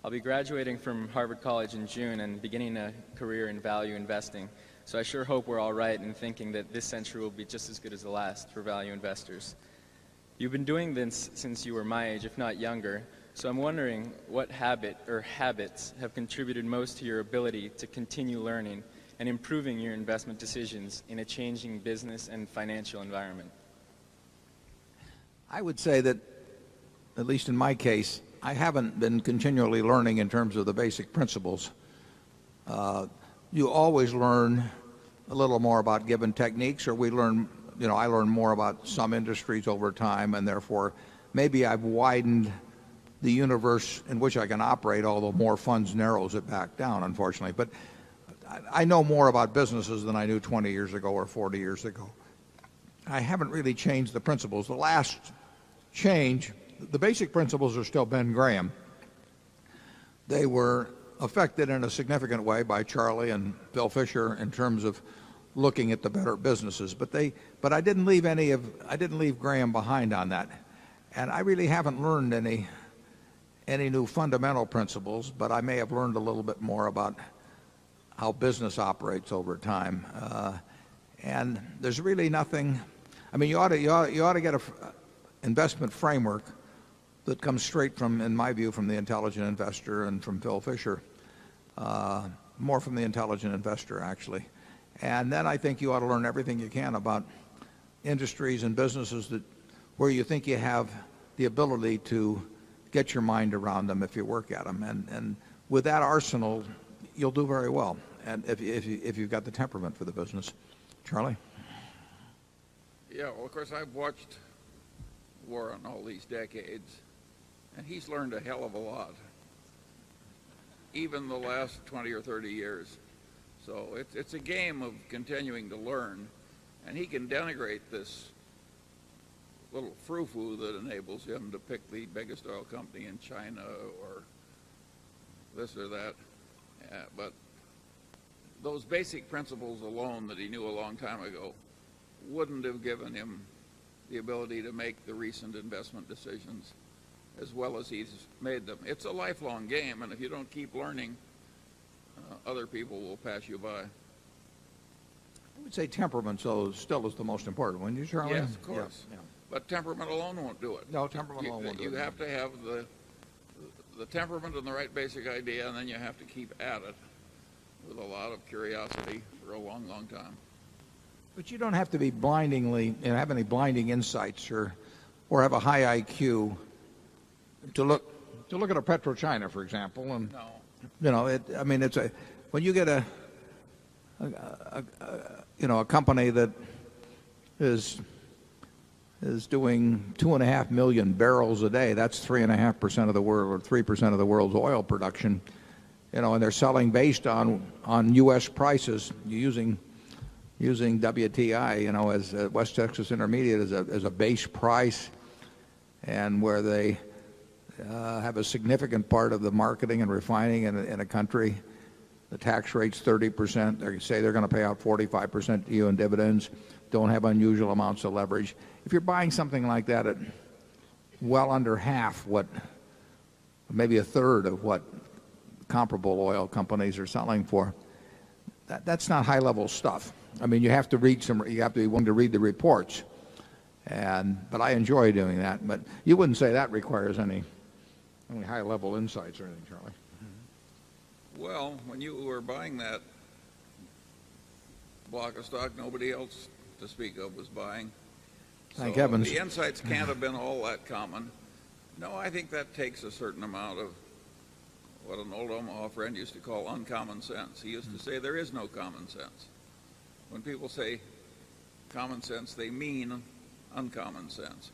I'll be graduating from Harvard College in June and beginning a career in value investing. So I sure hope we're all right in thinking that this century will be just as good as the last for value investors. You've been doing this since you were my age, if not younger, so I'm wondering what habit or habits have contributed most to your ability to continue learning and improving your investment decisions in a changing business and financial environment. I would say that, at least in my case, I haven't been continually learning in terms of the basic principles. You always learn a little more about given techniques, or I learn more about some industries over time, and therefore maybe I've widened the universe in which I can operate, although more funds narrows it back down, unfortunately. But I know more about businesses than I knew 20 years ago or 40 years ago. I haven't really changed the principles. The last change, the basic principles are still Ben Graham. They were affected in a significant way by Charlie and Bill Fisher in terms of looking at the better businesses. But I didn't leave Graham behind on that. And I really haven't learned any new fundamental principles, but I may have learned a little bit more about how business operates over time. And there's really nothing. I mean, you ought to get an investment framework that comes straight from, in my view, from the intelligent investor and from Phil Fisher, more from the intelligent investor, actually. And then I think you ought to learn everything you can about industries and businesses where you think you have the ability to get your mind around them if you work at them. And with that arsenal, you'll do very well, and if you've got the temperament for the business. Charlie? Yeah, well, of course, I've watched Warren all these decades, and he's learned a hell of a lot, even the last 20 or 30 years. So it's a game of continuing to learn, and he can denigrate this little frou-frou that enables him to pick the biggest oil company in China or this or that. But those basic principles alone that he knew a long time ago wouldn't have given him the ability to make the recent investment decisions as well as he's made them. It's a lifelong game, and if you don't keep learning, other people will pass you by. I would say temperament still is the most important, wouldn't you, Charlie? Yes, of course. Yeah. But temperament alone won't do it. No, temperament alone won't do it. You have to have the temperament and the right basic idea, and then you have to keep at it with a lot of curiosity for a long, long time. But you don't have to be have any blinding insights or have a high IQ to look at a PetroChina, for example. And no. When you get a company that is doing 2.5 million barrels a day. That's 3.5% of the world, or 3% of the world's oil production. And they're selling based on U.S. prices, using WTI, as West Texas Intermediate as a base price, and where they have a significant part of the marketing and refining in a country. The tax rate's 30%. They say they're going to pay out 45% to you in dividends. Don't have unusual amounts of leverage. If you're buying something like that at well under half maybe a third of what comparable oil companies are selling for, that's not high-level stuff. I mean, you have to you have to be willing to read the reports. But I enjoy doing that. But you wouldn't say that requires any high-level insights or anything, Charlie? Well, when you were buying that block of stock, nobody else to speak of was buying. Thank heavens. The insights can't have been all that common. No, I think that takes a certain amount of what an old Omaha friend used to call uncommon sense. He used to say there is no common sense. When people say common sense, they mean uncommon sense.